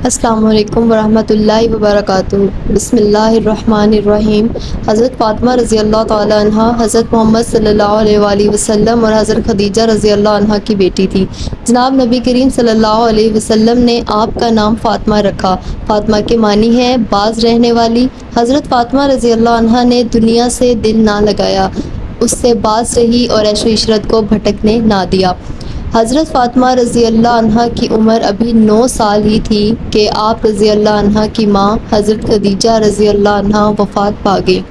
السلام علیکم ورحمۃ اللہ وبرکاتہ۔ بسم اللہ الرحمن الرحیم۔ حضرت فاطمہ رضی اللہ تعالی عنہ حضرت محمد صلی اللہ علیہ وآلہ وسلم اور حضرت خدیجہ رضی اللہ عنہ کی بیٹی تھی۔ جناب نبی کریم صلی اللہ علیہ وسلم نے آپ کا نام فاطمہ رکھا۔ فاطمہ کے معنی ہے باز رہنے والی۔ حضرت فاطمہ رضی اللہ عنہ نے دنیا سے دل نہ لگایا، اس سے باز رہی اور عیش و عشرت کو بھٹکنے نہ دیا۔ حضرت فاطمہ رضی اللہ عنہ کی عمر ابھی 9 سال ہی تھی کہ آپ رضی اللہ عنہ کی ماں حضرت خدیجہ رضی اللہ عنہ وفات پا گئی۔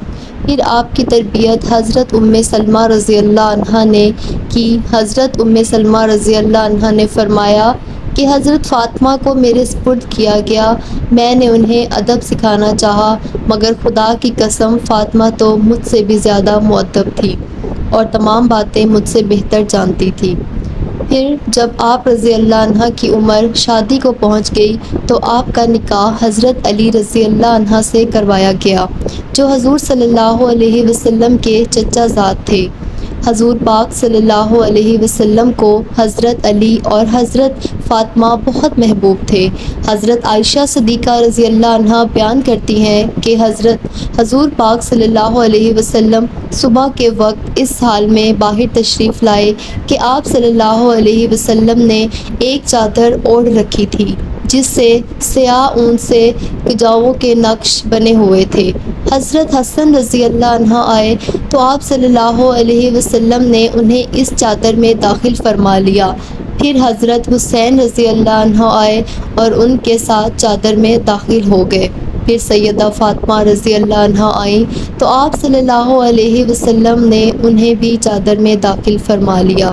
پھر آپ کی تربیت حضرت سلمہ رضی اللہ عنہ نے کی۔ حضرت سلمہ رضی اللہ عنہ نے فرمایا کہ حضرت فاطمہ کو میرے سپرد کیا گیا، میں نے انہیں ادب سکھانا چاہا، مگر خدا کی قسم فاطمہ تو مجھ سے بھی زیادہ مؤدب تھی اور تمام باتیں مجھ سے بہتر جانتی تھی۔ پھر جب آپ رضی اللہ عنہ کی عمر شادی کو پہنچ گئی تو آپ کا نکاح حضرت علی رضی اللہ عنہ سے کروایا گیا، جو حضور صلی اللہ علیہ وسلم کے چچا زاد تھے۔ حضور پاک صلی اللہ علیہ وسلم کو حضرت علی اور حضرت فاطمہ بہت محبوب تھے۔ حضرت عائشہ صدیقہ رضی اللہ عنہ بیان کرتی ہیں کہ حضور پاک صلی اللہ علیہ وسلم صبح کے وقت اس حال میں باہر تشریف لائے کہ آپ صلی اللہ علیہ وسلم نے ایک چادر اوڑھ رکھی تھی جس سے سیاہ اون سے کجاووں کے نقش بنے ہوئے تھے۔ حضرت حسن رضی اللہ عنہ آئے تو آپ صلی اللہ علیہ وسلم نے انہیں اس چادر میں داخل فرما لیا۔ پھر حضرت حسین رضی اللہ عنہ آئے اور ان کے ساتھ چادر میں داخل ہو گئے۔ پھر سیدہ فاطمہ رضی اللہ عنہ آئیں تو آپ صلی اللہ علیہ وسلم نے انہیں بھی چادر میں داخل فرما لیا۔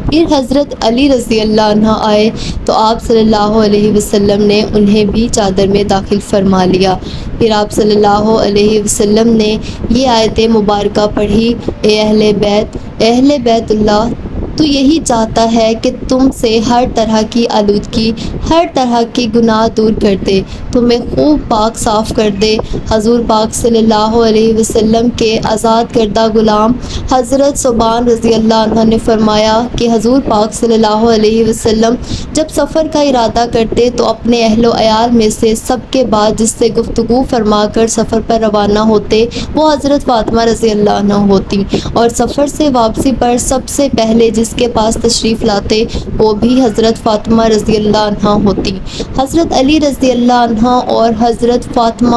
پھر حضرت علی رضی اللہ عنہ آئے تو آپ صلی اللہ علیہ وسلم نے انہیں بھی چادر میں داخل فرما لیا۔ پھر آپ صلی اللہ علیہ وسلم نے یہ آیت مبارکہ پڑھی، اے اہل بیت اللہ، تو یہی چاہتا ہے کہ تم سے ہر طرح کی آلودگی، ہر طرح کے گناہ دور کر دے، تمہیں خوب پاک صاف کر دے۔ حضور پاک صلی اللہ علیہ وسلم کے آزاد کردہ غلام حضرت ثوبان رضی اللہ عنہ نے فرمایا کہ حضور پاک صلی اللہ علیہ وسلم جب سفر کا ارادہ کرتے تو اپنے اہل و عیال میں سے سب کے بعد جس سے گفتگو فرما کر سفر پر روانہ ہوتے وہ حضرت فاطمہ رضی اللہ عنہ ہوتی، اور سفر سے واپسی پر سب سے پہلے جس کے پاس تشریف لاتے وہ بھی حضرت فاطمہ رضی اللہ عنہ ہوتی۔ حضرت علی رضی اللہ عنہ اور حضرت فاطمہ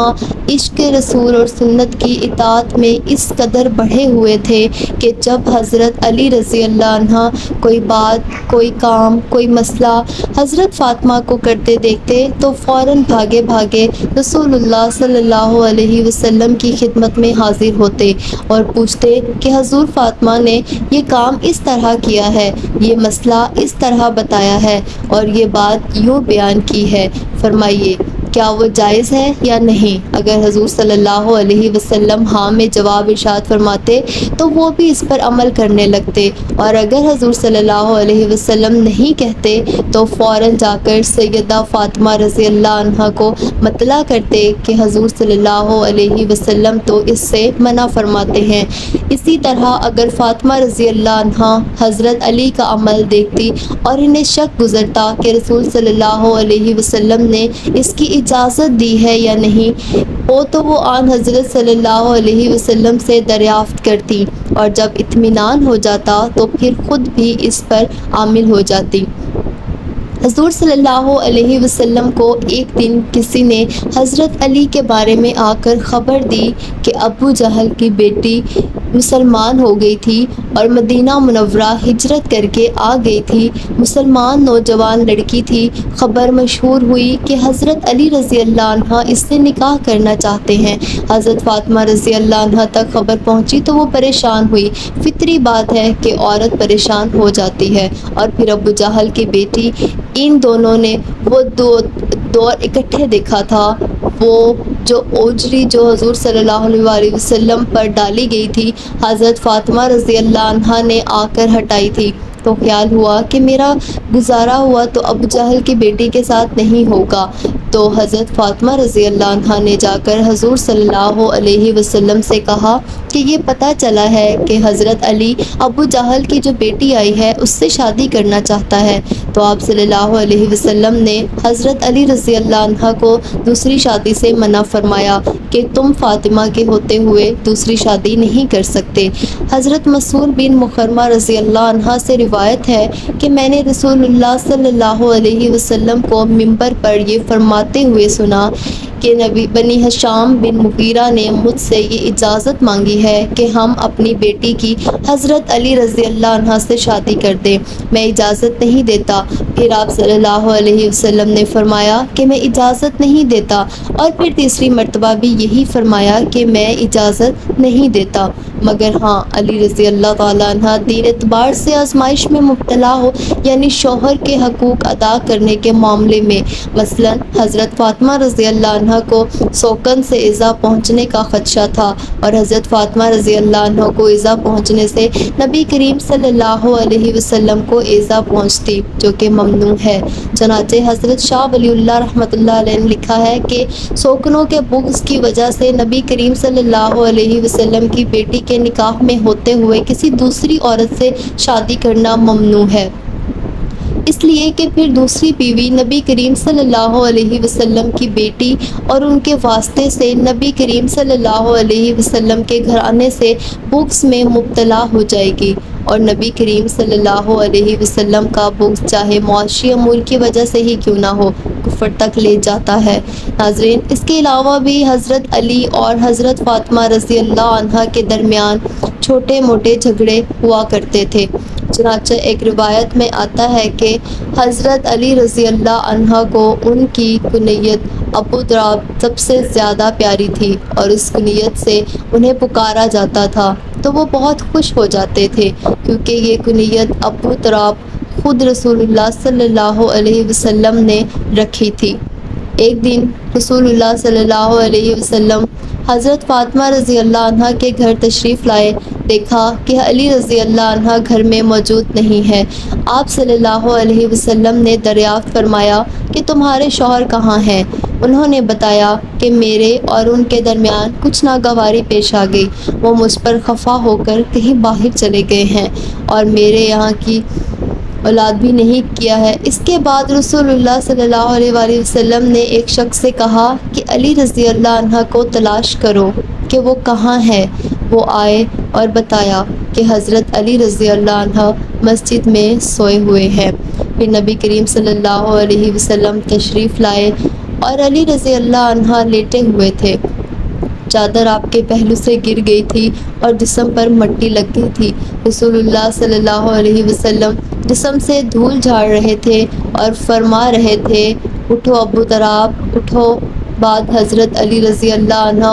عشق رسول اور سنت کی اطاعت میں اس قدر بڑھے ہوئے تھے کہ جب حضرت علی رضی اللہ عنہ کوئی بات، کوئی کام، کوئی مسئلہ حضرت فاطمہ کو کرتے دیکھتے تو فوراً بھاگے رسول اللہ صلی اللہ علیہ وسلم کی خدمت میں حاضر ہوتے اور پوچھتے کہ حضور فاطمہ نے یہ کام اس طرح کیا ہے، یہ مسئلہ اس طرح بتایا ہے اور یہ بات یوں بیان کی ہے، فرمائیے کیا وہ جائز ہے یا نہیں؟ اگر حضور صلی اللہ علیہ وسلم ہاں میں جواب ارشاد فرماتے تو وہ بھی اس پر عمل کرنے لگتے، اور اگر حضور صلی اللہ علیہ وسلم نہیں کہتے تو فوراً جا کر سیدہ فاطمہ رضی اللہ عنہ کو مطلع کرتے کہ حضور صلی اللہ علیہ وسلم تو اس سے منع فرماتے ہیں۔ اسی طرح اگر فاطمہ رضی اللہ عنہ حضرت علی کا عمل دیکھتی اور انہیں شک گزرتا کہ رسول صلی اللہ علیہ وسلم نے اس کی اجازت دی ہے یا نہیں تو وہ آن حضرت صلی اللہ علیہ وسلم سے دریافت کرتی، اور جب اطمینان ہو جاتا تو پھر خود بھی اس پر عامل ہو جاتی۔ حضور صلی اللہ علیہ وسلم کو ایک دن کسی نے حضرت علی کے بارے میں آ کر خبر دی کہ ابو جہل کی بیٹی مسلمان ہو گئی تھی اور مدینہ منورہ ہجرت کر کے آ گئی تھی، مسلمان نوجوان لڑکی تھی۔ خبر مشہور ہوئی کہ حضرت علی رضی اللہ عنہ اس سے نکاح کرنا چاہتے ہیں۔ حضرت فاطمہ رضی اللہ عنہ تک خبر پہنچی تو وہ پریشان ہوئی۔ فطری بات ہے کہ عورت پریشان ہو جاتی ہے، اور پھر ابو جہل کی بیٹی، ان دونوں نے وہ دور اکٹھے دیکھا تھا، وہ جو اوجری جو حضور صلی اللہ علیہ وسلم پر ڈالی گئی تھی حضرت فاطمہ رضی اللہ عنہ نے آ کر ہٹائی تھی، تو خیال ہوا کہ میرا گزارا ہوا تو ابو جہل کی بیٹی کے ساتھ نہیں ہوگا، تو حضرت فاطمہ رضی اللہ عنہا نے جا کر حضور صلی اللہ علیہ وسلم سے کہا کہ یہ پتہ چلا ہے کہ حضرت علی ابو جہل کی جو بیٹی آئی ہے اس سے شادی کرنا چاہتا ہے۔ تو آپ صلی اللہ علیہ وسلم نے حضرت علی رضی اللہ عنہ کو دوسری شادی سے منع فرمایا کہ تم فاطمہ کے ہوتے ہوئے دوسری شادی نہیں کر سکتے۔ حضرت مسعود بن مخرمہ رضی اللہ عنہ سے روایت ہے کہ میں نے رسول اللہ صلی اللہ علیہ وسلم کو منبر پر یہ فرماتے ہوئے سنا کہ نبی بنی ہشام بن مغیرہ نے مجھ سے یہ اجازت مانگی ہے کہ ہم اپنی بیٹی کی حضرت علی رضی اللہ عنہ سے شادی کر دیں، میں اجازت نہیں دیتا۔ پھر آپ صلی اللہ علیہ وسلم نے فرمایا کہ میں اجازت نہیں دیتا، اور پھر تیسری مرتبہ بھی یہی فرمایا کہ میں اجازت نہیں دیتا، مگر ہاں علی رضی اللہ تعالیٰ عنہ دین اعتبار سے آزمائش میں مبتلا ہو، یعنی شوہر کے حقوق ادا کرنے کے معاملے میں۔ مثلا حضرت فاطمہ رضی اللہ عنہ کو سوکن سے ایذا پہنچنے کا خدشہ تھا، اور حضرت فاطمہ رضی اللہ عنہ کو ایذا پہنچنے سے نبی کریم صلی اللہ علیہ وسلم کو ایذا پہنچتی، جو کہ ممنوع ہے۔ چنانچہ حضرت شاہ ولی اللہ رحمۃ اللہ علیہ نے لکھا ہے کہ سوکنوں کے بغض کی وجہ سے نبی کریم صلی اللہ علیہ وسلم کی بیٹی کے نکاح میں ہوتے ہوئے کسی دوسری عورت سے شادی کرنا ممنوع ہے، اس لیے کہ پھر دوسری بیوی نبی کریم صلی اللہ علیہ وسلم کی بیٹی اور ان کے واسطے سے نبی کریم صلی اللہ علیہ وسلم کے گھرانے سے بغض میں مبتلا ہو جائے گی، اور نبی کریم صلی اللہ علیہ وسلم کا بغض چاہے معاشی امور کی وجہ سے ہی کیوں نہ ہو کفر تک لے جاتا ہے۔ ناظرین، اس کے علاوہ بھی حضرت علی اور حضرت فاطمہ رضی اللہ عنہ کے درمیان چھوٹے موٹے جھگڑے ہوا کرتے تھے۔ چنانچہ ایک روایت میں آتا ہے کہ حضرت علی رضی اللہ عنہ کو ان کی کنیت ابو تراب سب سے زیادہ پیاری تھی، اور اس کنیت سے انہیں پکارا جاتا تھا تو وہ بہت خوش ہو جاتے تھے، کیونکہ یہ کنیت ابو تراب خود رسول اللہ صلی اللہ علیہ وسلم نے رکھی تھی۔ ایک دن رسول اللہ صلی اللہ علیہ وسلم حضرت فاطمہ رضی اللہ عنہ کے گھر تشریف لائے، دیکھا کہ علی رضی اللہ عنہ گھر میں موجود نہیں ہے۔ آپ صلی اللہ علیہ وسلم نے دریافت فرمایا کہ تمہارے شوہر کہاں ہیں؟ انہوں نے بتایا کہ میرے اور ان کے درمیان کچھ ناگواری پیش آ گئی، وہ مجھ پر خفا ہو کر کہیں باہر چلے گئے ہیں، اور میرے یہاں کی اولاد بھی نہیں کیا ہے۔ اس کے بعد رسول اللہ صلی اللہ علیہ وآلہ وسلم نے ایک شخص سے کہا کہ علی رضی اللہ عنہ کو تلاش کرو کہ وہ کہاں ہے۔ وہ آئے اور بتایا کہ حضرت علی رضی اللہ عنہ مسجد میں سوئے ہوئے ہیں۔ پھر نبی کریم صلی اللہ علیہ وسلم تشریف لائے اور علی رضی اللہ عنہ لیٹے ہوئے تھے، چادر آپ کے پہلو سے گر گئی تھی اور جسم پر مٹی لگ گئی تھی۔ رسول اللہ صلی اللہ علیہ وسلم جسم سے دھول جھاڑ رہے تھے اور فرما رہے تھے، اٹھو ابو تراب اٹھو۔ بعد حضرت علی رضی اللہ عنہ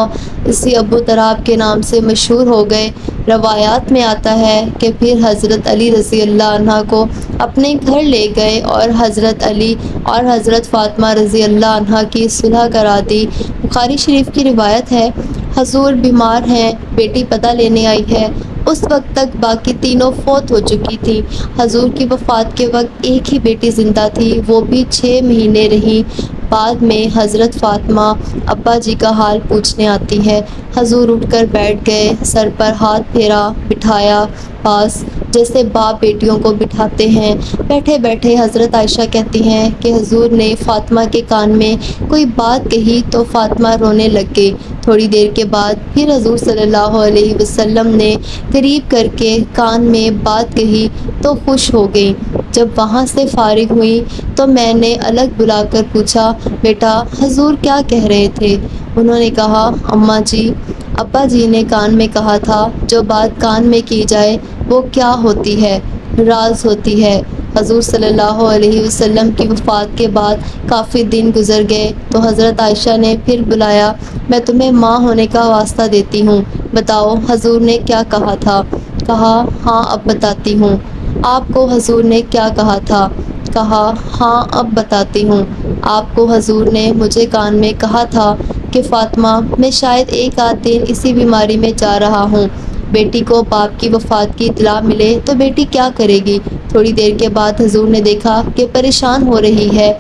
اسی ابو تراب کے نام سے مشہور ہو گئے۔ روایات میں آتا ہے کہ پھر حضرت علی رضی اللہ عنہ کو اپنے گھر لے گئے اور حضرت علی اور حضرت فاطمہ رضی اللہ عنہ کی صلح کرا دی۔ بخاری شریف کی روایت ہے، حضور بیمار ہیں، بیٹی پتہ لینے آئی ہے۔ اس وقت تک باقی تینوں فوت ہو چکی تھی۔ حضور کی وفات کے وقت ایک ہی بیٹی زندہ تھی، وہ بھی 6 مہینے رہی۔ بعد میں حضرت فاطمہ ابا جی کا حال پوچھنے آتی ہے۔ حضور اٹھ کر بیٹھ گئے، سر پر ہاتھ پھیرا، بٹھایا پاس، جیسے باپ بیٹیوں کو بٹھاتے ہیں۔ بیٹھے بیٹھے حضرت عائشہ کہتی ہیں کہ حضور نے فاطمہ کے کان میں کوئی بات کہی تو فاطمہ رونے لگ گئی۔ تھوڑی دیر کے بعد پھر حضور صلی اللہ علیہ وسلم نے قریب کر کے کان میں بات کہی تو خوش ہو گئی۔ جب وہاں سے فارغ ہوئی تو میں نے الگ بلا کر پوچھا، بیٹا حضور کیا کہہ رہے تھے؟ انہوں نے کہا، اماں جی، ابا جی نے کان میں کہا تھا جو بات کان میں کی جائے وہ کیا ہوتی ہے؟ راز ہوتی ہے۔ حضور صلی اللہ علیہ وسلم کی وفات کے بعد کافی دن گزر گئے تو حضرت عائشہ نے پھر بلایا، میں تمہیں ماں ہونے کا واسطہ دیتی ہوں، بتاؤ حضور نے کیا کہا تھا؟ کہا، ہاں اب بتاتی ہوں۔ آپ کو حضور نے کیا کہا تھا؟ کہا، ہاں اب بتاتی ہوں۔ آپ کو حضور نے مجھے کان میں کہا تھا کہ فاطمہ، میں شاید ایک آدھ دن اسی بیماری میں جا رہا ہوں، بیٹی کو باپ کی وفات کی اطلاع ملے تو بیٹی کیا کرے گی؟ تھوڑی دیر کے بعد حضور نے دیکھا کہ پریشان ہو رہی ہے،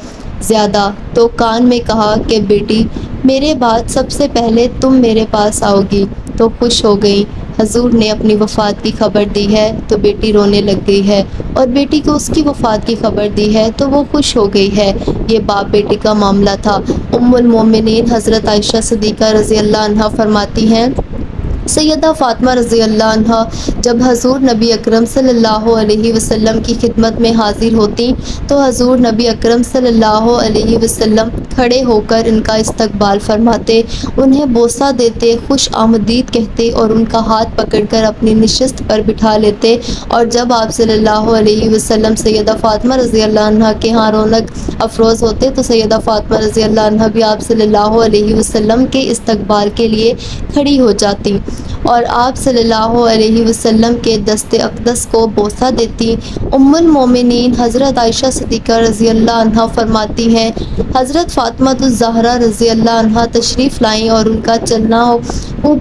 زیادہ تو کان میں کہا کہ بیٹی میرے بعد سب سے پہلے تم میرے پاس آؤ گی، تو خوش ہو گئی۔ حضور نے اپنی وفات کی خبر دی ہے تو بیٹی رونے لگ گئی ہے، اور بیٹی کو اس کی وفات کی خبر دی ہے تو وہ خوش ہو گئی ہے۔ یہ باپ بیٹی کا معاملہ تھا۔ ام المومنین حضرت عائشہ صدیقہ رضی اللہ عنہا فرماتی ہیں، سیدہ فاطمہ رضی اللہ عنہا جب حضور نبی اکرم صلی اللہ علیہ وسلم کی خدمت میں حاضر ہوتی تو حضور نبی اکرم صلی اللہ علیہ وسلم کھڑے ہو کر ان کا استقبال فرماتے، انہیں بوسہ دیتے، خوش آمدید کہتے اور ان کا ہاتھ پکڑ کر اپنی نشست پر بٹھا لیتے۔ اور جب آپ صلی اللہ علیہ وسلم سیدہ فاطمہ رضی اللہ عنہا کے ہاں رونق افروز ہوتے تو سیدہ فاطمہ رضی اللہ عنہا بھی آپ صلی اللہ علیہ وسلم کے استقبال کے لیے کھڑی ہو جاتی اور آپ صلی اللہ علیہ وسلم کے دست اقدس کو بوسہ دیتی۔ ام المومنین حضرت عائشہ صدیقہ رضی اللہ عنہا فرماتی ہیں، حضرت فاطمہ الزہرا رضی اللہ عنہا تشریف لائیں اور ان کا چلنا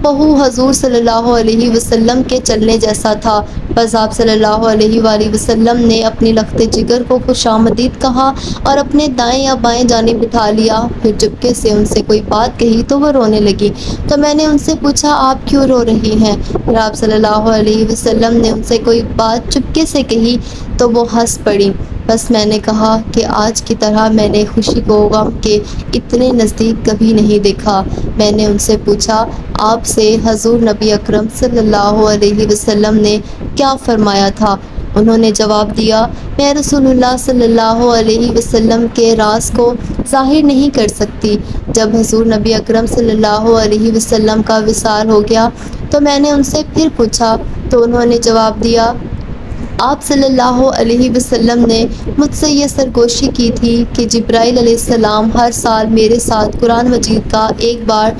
بہو حضور صلی اللہ علیہ وسلم کے چلنے جیسا تھا۔ بس آپ صلی اللہ علیہ وآلہ وسلم نے اپنی لخت جگر کو خوش آمدید کہا اور اپنے دائیں یا بائیں جانب بٹھا لیا، پھر چپکے سے ان سے کوئی بات کہی تو وہ رونے لگی، تو میں نے ان سے پوچھا آپ کیوں رو رہی ہیں؟ پھر آپ صلی اللہ علیہ وسلم نے ان سے کوئی بات چپکے سے کہی تو وہ ہنس پڑی۔ بس میں نے کہا کہ آج کی طرح میں نے خوشی کو غم کے اتنے نزدیک کبھی نہیں دیکھا۔ میں نے ان سے پوچھا آپ سے حضور نبی اکرم صلی اللہ علیہ وسلم نے کیا فرمایا تھا؟ انہوں نے جواب دیا، میں رسول اللہ صلی اللہ علیہ وسلم کے راز کو ظاہر نہیں کر سکتی۔ جب حضور نبی اکرم صلی اللہ علیہ وسلم کا وصال ہو گیا تو میں نے ان سے پھر پوچھا تو انہوں نے جواب دیا، آپ صلی اللہ علیہ وسلم نے مجھ سے یہ سرگوشی کی تھی کہ جبرائیل علیہ السلام ہر سال میرے ساتھ قرآن مجید کا ایک بار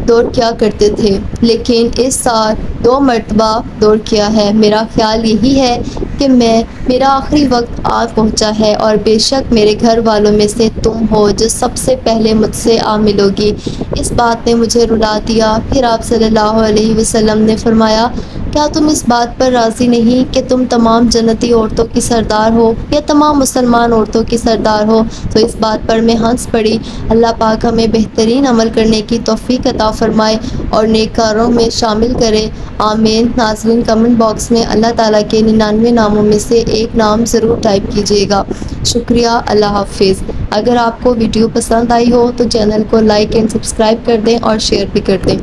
دور کیا کرتے تھے، لیکن اس سال 2 مرتبہ دور کیا ہے۔ میرا خیال یہی ہے کہ میرا آخری وقت آ پہنچا ہے اور بے شک میرے گھر والوں میں سے تم ہو جو سب سے پہلے مجھ سے آ ملو گی۔ اس بات نے مجھے رلا دیا۔ پھر آپ صلی اللہ علیہ وسلم نے فرمایا، کیا تم اس بات پر راضی نہیں کہ تم تمام جنتی عورتوں کی سردار ہو یا تمام مسلمان عورتوں کی سردار ہو؟ تو اس بات پر میں ہنس پڑی۔ اللہ پاک ہمیں بہترین عمل کرنے کی توفیق عطا فرمائے اور نیکاروں میں شامل کرے، آمین۔ ناظرین کمنٹ باکس میں اللہ تعالیٰ کے 99 ناموں میں سے ایک نام ضرور ٹائپ کیجیے گا۔ شکریہ، اللہ حافظ۔ اگر آپ کو ویڈیو پسند آئی ہو تو چینل کو لائک اینڈ سبسکرائب کر دیں اور شیئر بھی کر دیں۔